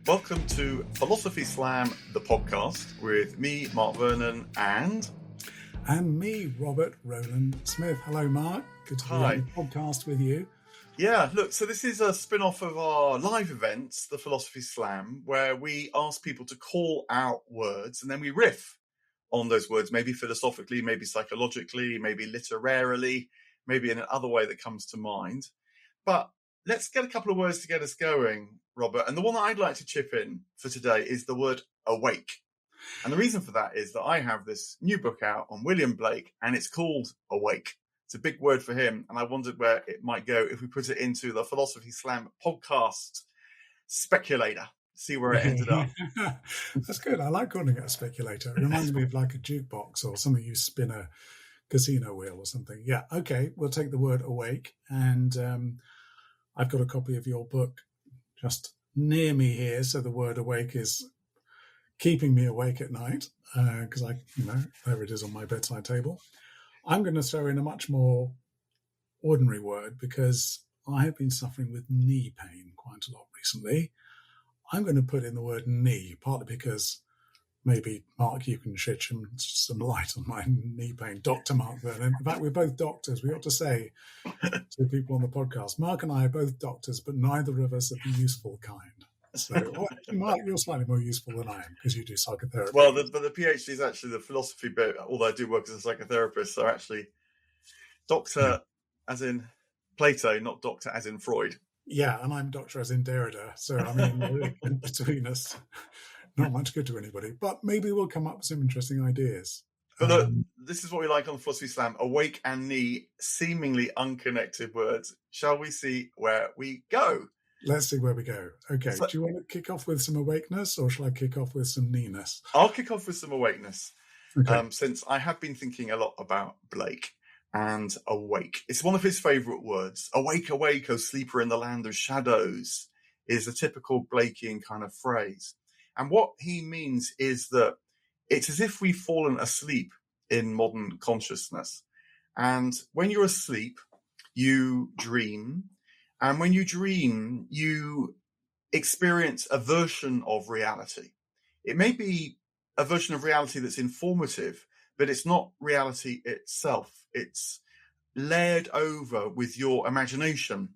Welcome to Philosophy Slam, the podcast, with me, Mark Vernon, and me, Robert Rowland Smith. Hello, Mark. Good to be on the podcast with you. Yeah, look, so this is a spin-off of our live events, the Philosophy Slam, where we ask people to call out words and then we riff on those words, maybe philosophically, maybe psychologically, maybe literarily, maybe in another way that comes to mind. But let's get a couple of words to get us going, Robert. And the one that I'd like to chip in for today is the word awake. And the reason for that is that I have this new book out on William Blake, and it's called Awake. It's a big word for him, and I wondered where it might go if we put it into the Philosophy Slam podcast speculator, see where it ended up. That's good. I like calling it a speculator. It reminds me of like a jukebox or something you spin a casino wheel or something. Yeah, okay, we'll take the word awake. And I've got a copy of your book just near me here, so the word awake is keeping me awake at night because there it is on my bedside table. I'm going to throw in a much more ordinary word because I have been suffering with knee pain quite a lot recently. I'm going to put in the word knee, partly because maybe, Mark, you can shed some light on my knee pain. Dr. Mark Vernon. In fact, we're both doctors. We ought to say to people on the podcast, Mark and I are both doctors, but neither of us are the useful kind. So, Mark, you're slightly more useful than I am because you do psychotherapy. Well, the PhD is actually the philosophy bit, although I do work as a psychotherapist. So actually, doctor as in Plato, not doctor as in Freud. Yeah, and I'm doctor as in Derrida. So, I mean, in between us, not much good to anybody. But maybe we'll come up with some interesting ideas. But look, this is what we like on the Philosophy Slam. Awake and knee, seemingly unconnected words. Shall we see where we go? Let's see where we go. Okay, so, do you want to kick off with some awakeness or shall I kick off with some kneeness? I'll kick off with some awakeness, okay. Since I have been thinking a lot about Blake and awake. It's one of his favourite words. Awake, awake, O sleeper in the land of shadows is a typical Blakean kind of phrase. And what he means is that it's as if we've fallen asleep in modern consciousness. And when you're asleep, you dream. And when you dream, you experience a version of reality. It may be a version of reality that's informative, but it's not reality itself. It's layered over with your imagination.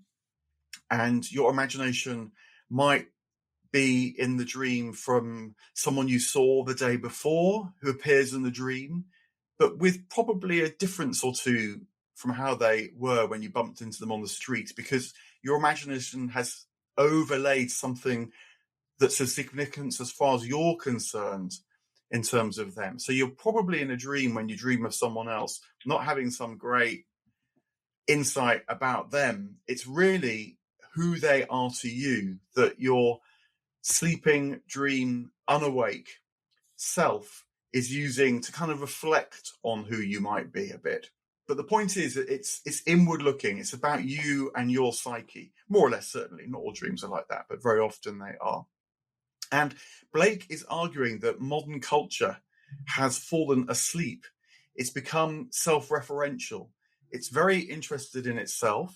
And your imagination might be in the dream from someone you saw the day before who appears in the dream, but with probably a difference or two from how they were when you bumped into them on the street, because your imagination has overlaid something that's of significance as far as you're concerned in terms of them. So you're probably in a dream when you dream of someone else, not having some great insight about them. It's really who they are to you that your sleeping, dream, unawake self is using to kind of reflect on who you might be a bit. But the point is that it's inward looking. It's about you and your psyche, more or less, certainly. Not all dreams are like that, but very often they are. And Blake is arguing that modern culture has fallen asleep. It's become self-referential. It's very interested in itself.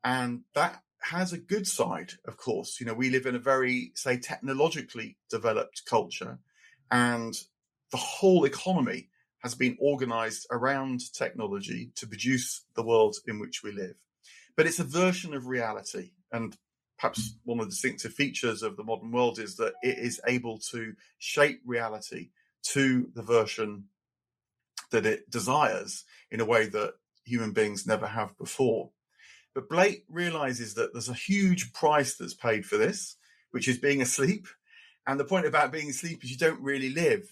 And that has a good side, of course. You know, we live in a very, say, technologically developed culture. And the whole economy has been organized around technology to produce the world in which we live. But it's a version of reality. And perhaps one of the distinctive features of the modern world is that it is able to shape reality to the version that it desires in a way that human beings never have before. But Blake realizes that there's a huge price that's paid for this, which is being asleep. And the point about being asleep is you don't really live.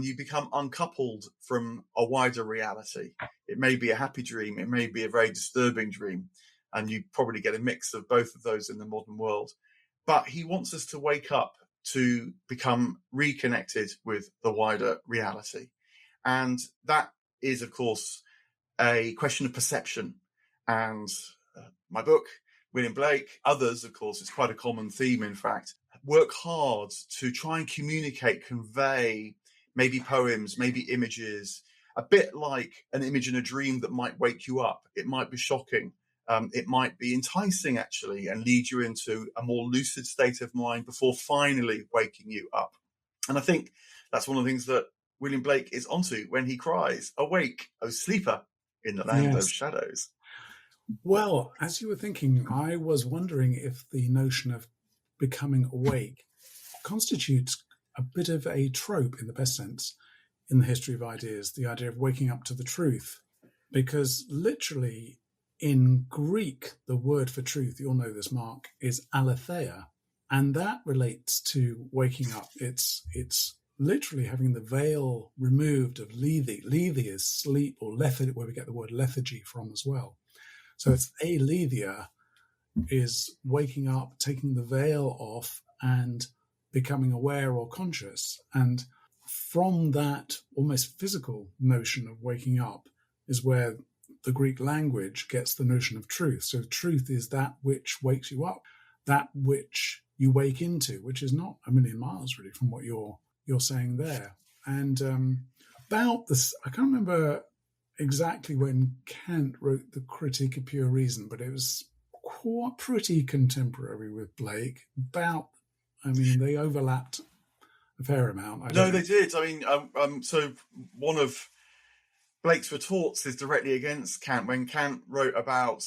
You become uncoupled from a wider reality. It may be a happy dream. It may be a very disturbing dream. And you probably get a mix of both of those in the modern world. But he wants us to wake up to become reconnected with the wider reality. And that is, of course, a question of perception. And my book, William Blake, others, of course, it's quite a common theme, in fact, work hard to try and communicate, convey maybe poems, maybe images, a bit like an image in a dream that might wake you up. It might be shocking it might be enticing actually and lead you into a more lucid state of mind before finally waking you up. And I think that's one of the things that William Blake is onto when he cries, "Awake, O sleeper, in the land of Yes. shadows." Well, as you were thinking, I was wondering if the notion of becoming awake constitutes a bit of a trope in the best sense in the history of ideas, the idea of waking up to the truth. Because literally in Greek, the word for truth, you'll know this, Mark, is aletheia. And that relates to waking up. It's literally having the veil removed of lethe. Lethe is sleep, or lethargy, where we get the word lethargy from as well. So it's aletheia is waking up, taking the veil off and becoming aware or conscious. And from that almost physical notion of waking up is where the Greek language gets the notion of truth. So truth is that which wakes you up, that which you wake into, which is not a million miles really from what you're saying there. And about this, I can't remember exactly when Kant wrote the Critique of Pure Reason, but it was quite pretty contemporary with Blake. They overlapped a fair amount. No, they did. I mean, so one of Blake's retorts is directly against Kant when Kant wrote about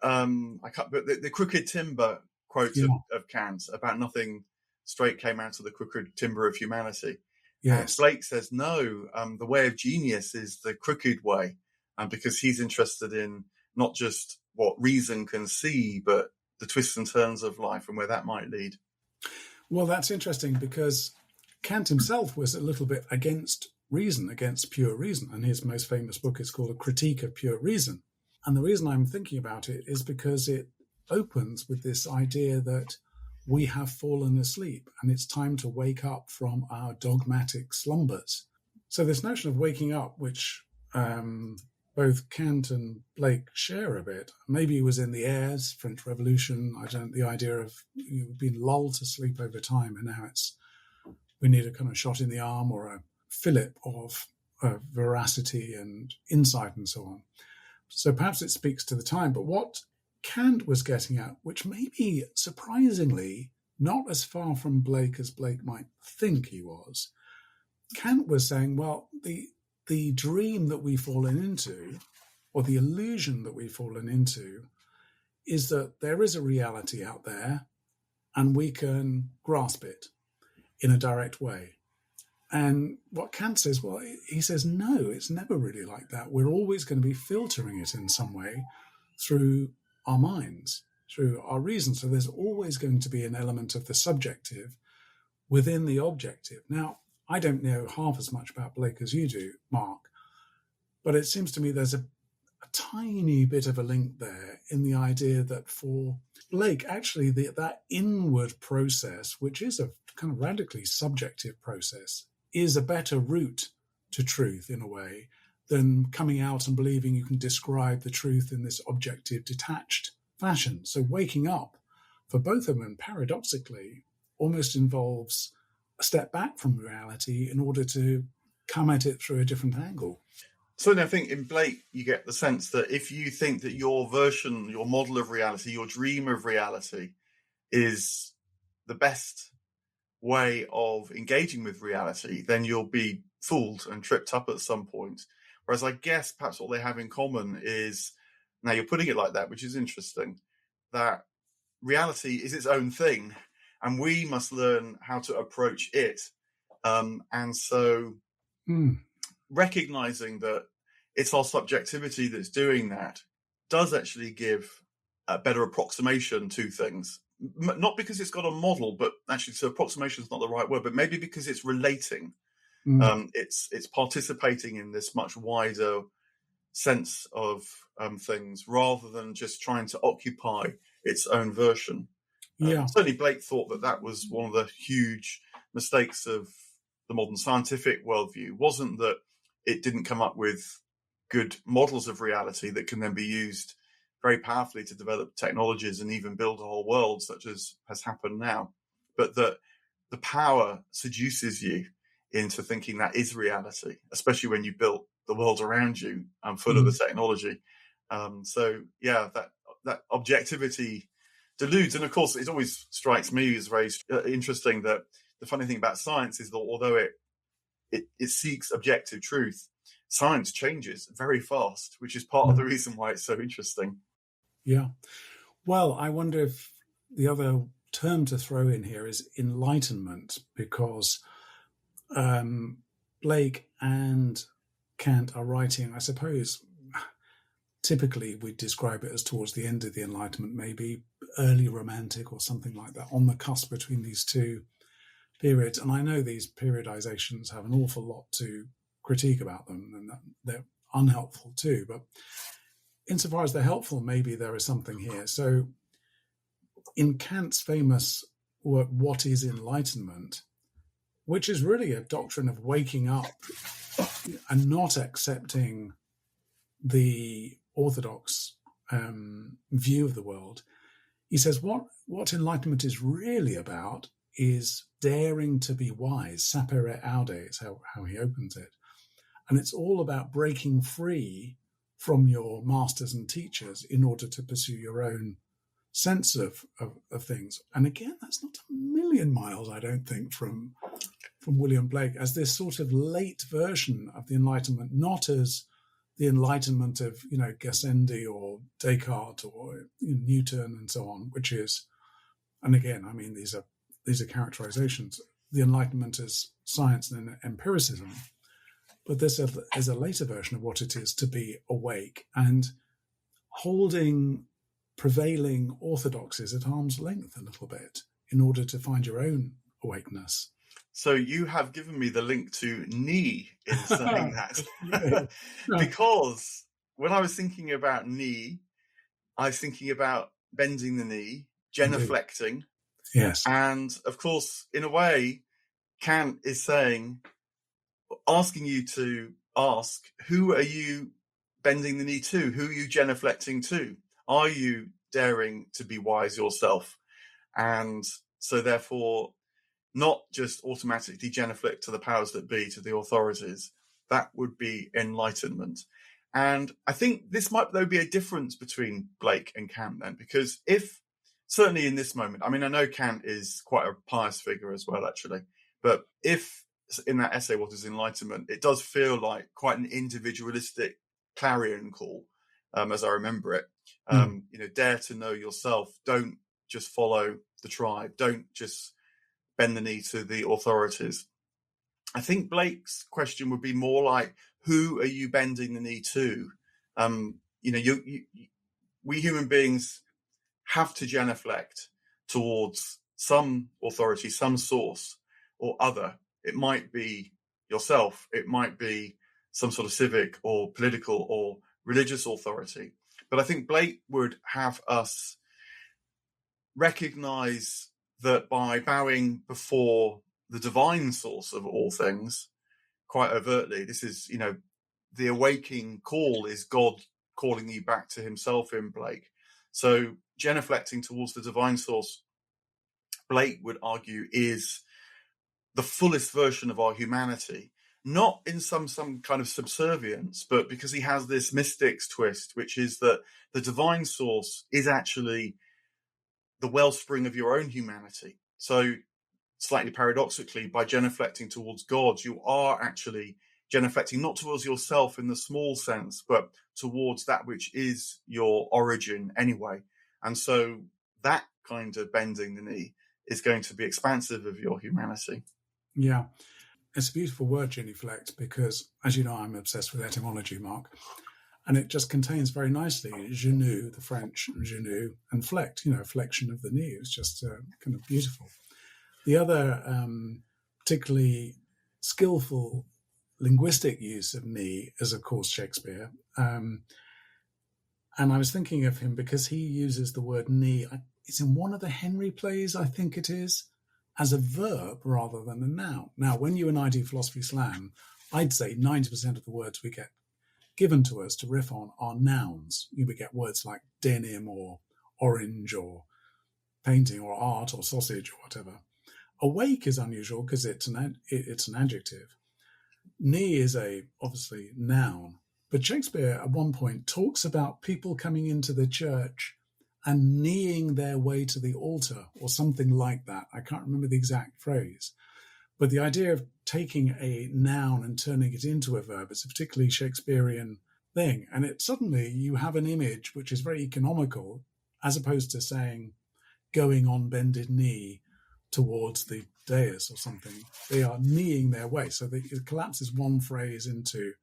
the crooked timber quote of Kant about nothing straight came out of the crooked timber of humanity. Yes. And Blake says, no, the way of genius is the crooked way, because he's interested in not just what reason can see, but the twists and turns of life and where that might lead. Well, that's interesting because Kant himself was a little bit against reason, against pure reason. And his most famous book is called A Critique of Pure Reason. And the reason I'm thinking about it is because it opens with this idea that we have fallen asleep and it's time to wake up from our dogmatic slumbers. So this notion of waking up, which both Kant and Blake share a bit, maybe it was in the airs, French Revolution, the idea of you've been lulled to sleep over time and now we need a kind of shot in the arm or a fillip of veracity and insight and so on. So perhaps it speaks to the time. But what Kant was getting at, which may be surprisingly not as far from Blake as Blake might think he was, Kant was saying, well, the dream that we've fallen into, or the illusion that we've fallen into, is that there is a reality out there and we can grasp it in a direct way. And what Kant says, well, he says, no, it's never really like that. We're always going to be filtering it in some way through our minds, through our reason. So there's always going to be an element of the subjective within the objective. Now, I don't know half as much about Blake as you do, Mark, but it seems to me there's a tiny bit of a link there in the idea that for Blake, actually, that inward process, which is a kind of radically subjective process, is a better route to truth in a way than coming out and believing you can describe the truth in this objective, detached fashion. So waking up for both of them, paradoxically, almost involves a step back from reality in order to come at it through a different angle. So I think in Blake, you get the sense that if you think that your version, your model of reality, your dream of reality is the best way of engaging with reality, then you'll be fooled and tripped up at some point. Whereas I guess perhaps what they have in common is, now you're putting it like that, which is interesting, that reality is its own thing and we must learn how to approach it. And so recognizing that it's our subjectivity that's doing that does actually give a better approximation to things. Not because it's got a model, but actually, so approximation is not the right word, but maybe because it's relating. It's participating in this much wider sense of things rather than just trying to occupy its own version. Certainly Blake thought that was one of the huge mistakes of the modern scientific worldview, wasn't that it didn't come up with good models of reality that can then be used very powerfully to develop technologies and even build a whole world, such as has happened now, but that the power seduces you into thinking that is reality, especially when you built the world around you full of the technology. That that objectivity deludes. And of course, it always strikes me as very interesting that the funny thing about science is that although it seeks objective truth, science changes very fast, which is part of the reason why it's so interesting. Yeah. Well, I wonder if the other term to throw in here is enlightenment, because Blake and Kant are writing, I suppose, typically we describe it as towards the end of the Enlightenment, maybe early Romantic or something like that, on the cusp between these two periods. And I know these periodizations have an awful lot to critique about them, and that they're unhelpful too. But insofar as they're helpful, maybe there is something here. So in Kant's famous work, What is Enlightenment?, which is really a doctrine of waking up and not accepting the orthodox view of the world, he says what enlightenment is really about is daring to be wise. Sapere aude is how he opens it. And it's all about breaking free from your masters and teachers in order to pursue your own sense of things. And again, that's not a million miles, I don't think, from William Blake as this sort of late version of the Enlightenment, not as the Enlightenment of, Gassendi or Descartes or Newton and so on, which is, and again, I mean, these are characterizations, the Enlightenment as science and empiricism. But this is a later version of what it is to be awake and holding prevailing orthodoxies at arm's length a little bit in order to find your own awakeness. So you have given me the link to knee in saying that. Because when I was thinking about knee, I was thinking about bending the knee, genuflecting. Yes. And of course, in a way, Kant is saying, asking you to ask, who are you bending the knee to? Who are you genuflecting to? Are you daring to be wise yourself? And so therefore, not just automatically genuflect to the powers that be, to the authorities. That would be enlightenment. And I think this might, though, be a difference between Blake and Kant then, because if, certainly in this moment, I mean, I know Kant is quite a pious figure as well, actually, but if in that essay, What is Enlightenment, it does feel like quite an individualistic clarion call, as I remember it. Dare to know yourself. Don't just follow the tribe. Don't just bend the knee to the authorities. I think Blake's question would be more like, who are you bending the knee to? We human beings have to genuflect towards some authority, some source or other. It might be yourself. It might be some sort of civic or political or religious authority. But I think Blake would have us recognize that by bowing before the divine source of all things, quite overtly, this is, the awaking call is God calling you back to himself in Blake. So genuflecting towards the divine source, Blake would argue, is the fullest version of our humanity, not in some kind of subservience, but because he has this mystics twist, which is that the divine source is actually the wellspring of your own humanity. So slightly paradoxically, by genuflecting towards God, you are actually genuflecting not towards yourself in the small sense, but towards that which is your origin anyway. And so that kind of bending the knee is going to be expansive of your humanity. Yeah. It's a beautiful word, genuflect, because, as you know, I'm obsessed with etymology, Mark. And it just contains very nicely genou, the French genou, and flect, flexion of the knee. It's just kind of beautiful. The other particularly skillful linguistic use of knee is, of course, Shakespeare. And I was thinking of him because he uses the word knee. It's in one of the Henry plays, I think it is, as a verb rather than a noun. Now, when you and I do Philosophy Slam, I'd say 90% of the words we get given to us to riff on are nouns. You would get words like denim or orange or painting or art or sausage or whatever. Awake is unusual because it's an adjective. Knee is a obviously noun, but Shakespeare at one point talks about people coming into the church and kneeing their way to the altar or something like that. I can't remember the exact phrase. But the idea of taking a noun and turning it into a verb is a particularly Shakespearean thing. And it suddenly you have an image which is very economical, as opposed to saying going on bended knee towards the dais or something. They are kneeing their way. So it collapses one phrase into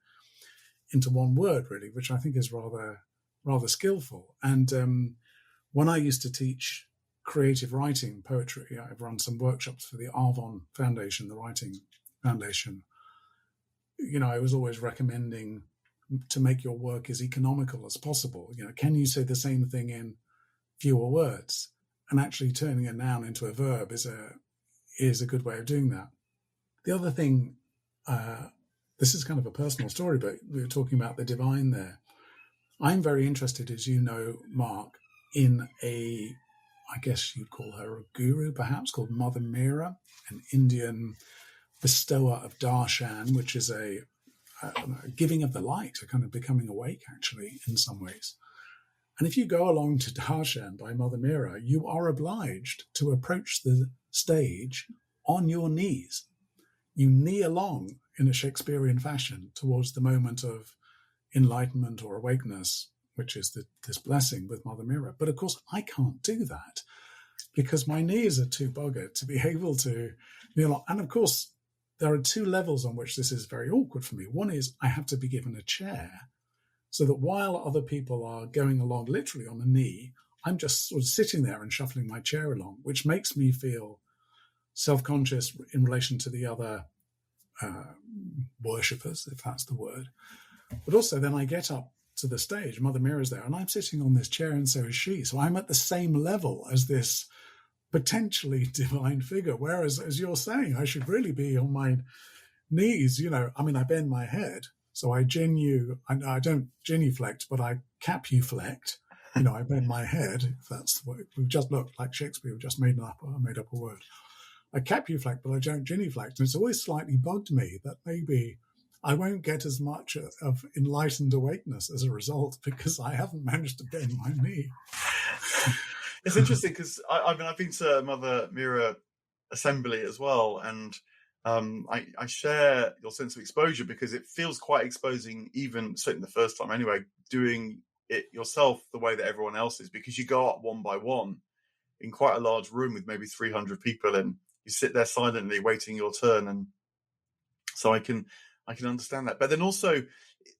one word, really, which I think is rather skillful. And when I used to teach creative writing, poetry, I've run some workshops for the Arvon Foundation, the Writing Foundation. I was always recommending to make your work as economical as possible. Can you say the same thing in fewer words? And actually turning a noun into a verb is a good way of doing that. The other thing, this is kind of a personal story, but we were talking about the divine there. I'm very interested, as you know, Mark, in I guess you'd call her a guru, perhaps, called Mother Meera, an Indian bestower of darshan, which is a giving of the light, a kind of becoming awake, actually, in some ways. And if you go along to darshan by Mother Meera, you are obliged to approach the stage on your knees. You knee along in a Shakespearean fashion towards the moment of enlightenment or awakeness, which is this blessing with Mother Meera. But of course, I can't do that because my knees are too buggered to be able to kneel on. And of course, there are two levels on which this is very awkward for me. One is I have to be given a chair so that while other people are going along literally on a knee, I'm just sort of sitting there and shuffling my chair along, which makes me feel self-conscious in relation to the other worshippers, if that's the word. But also then I get up to the stage, Mother Meera's there, and I'm sitting on this chair and so is she. So I'm at the same level as this potentially divine figure. Whereas, as you're saying, I should really be on my knees. I bend my head. So I don't genuflect, but I capuflect. I bend my head, if that's the word. We've just looked like Shakespeare, we've just made up a word. I capuflect, but I don't genuflect. And it's always slightly bugged me that maybe I won't get as much of enlightened awakeness as a result because I haven't managed to bend my knee. It's interesting because I've been to Mother Meera Assembly as well, and I share your sense of exposure because it feels quite exposing, even certainly the first time anyway, doing it yourself the way that everyone else is, because you go up one by one in quite a large room with maybe 300 people and you sit there silently waiting your turn. And so I can understand that. But then also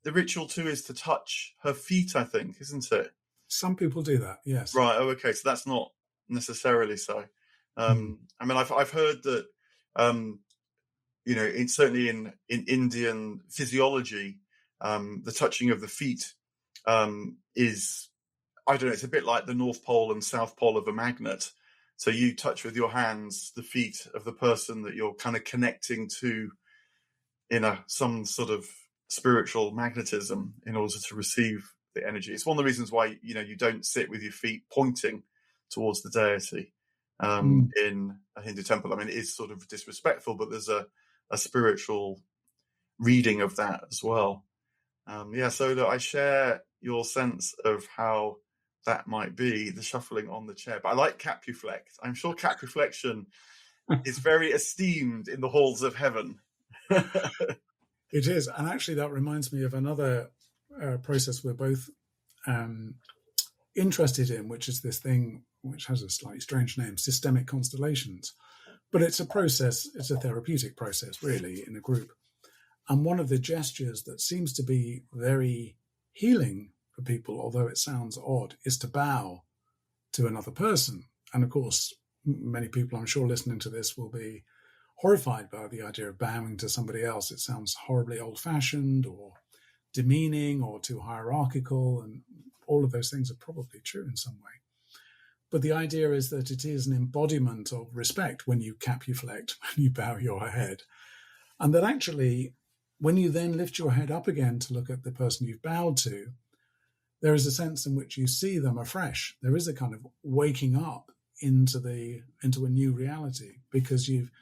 the ritual too is to touch her feet, I think, isn't it? Some people do that, yes. Right. Oh, okay. So that's not necessarily so. I've heard that, certainly in Indian physiology, the touching of the feet is, I don't know, it's a bit like the North Pole and South Pole of a magnet. So you touch with your hands the feet of the person that you're kind of connecting to in some sort of spiritual magnetism in order to receive the energy. It's one of the reasons why, you don't sit with your feet pointing towards the deity in a Hindu temple. I mean, it is sort of disrespectful, but there's a spiritual reading of that as well. So that I share your sense of how that might be, the shuffling on the chair. But I like capuflect. I'm sure capuflection is very esteemed in the halls of heaven. It is. And actually that reminds me of another process we're both interested in, which is this thing which has a slightly strange name, systemic constellations. But it's a process, it's a therapeutic process, really, in a group. And one of the gestures that seems to be very healing for people, although it sounds odd, is to bow to another person. And of course, many people, I'm sure, listening to this will be horrified by the idea of bowing to somebody else. It sounds horribly old-fashioned or demeaning or too hierarchical, and all of those things are probably true in some way. But the idea is that it is an embodiment of respect when you capuflect, when you bow your head. And that actually, when you then lift your head up again to look at the person you've bowed to, there is a sense in which you see them afresh. There is a kind of waking up into a new reality, because you've,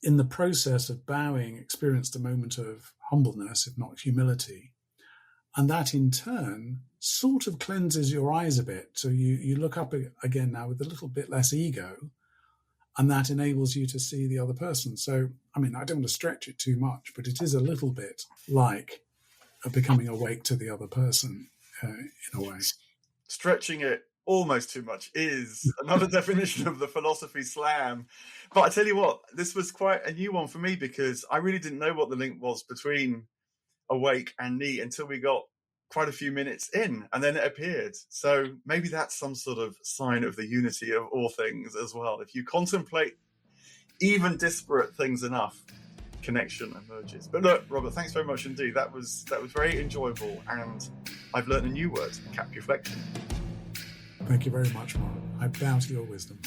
in the process of bowing, experienced a moment of humbleness, if not humility. And that in turn sort of cleanses your eyes a bit. So you look up again now with a little bit less ego, and that enables you to see the other person. So, I mean, I don't want to stretch it too much, but it is a little bit like becoming awake to the other person in a way. Stretching it almost too much is another definition of the philosophy slam. But I tell you what, this was quite a new one for me, because I really didn't know what the link was between awake and neat until we got quite a few minutes in, and then it appeared. So maybe that's some sort of sign of the unity of all things as well. If you contemplate even disparate things enough, connection emerges. But look, Robert, thanks very much indeed. That was very enjoyable, and I've learned a new word, capuflection. Thank you very much, Mark. I bow to your wisdom.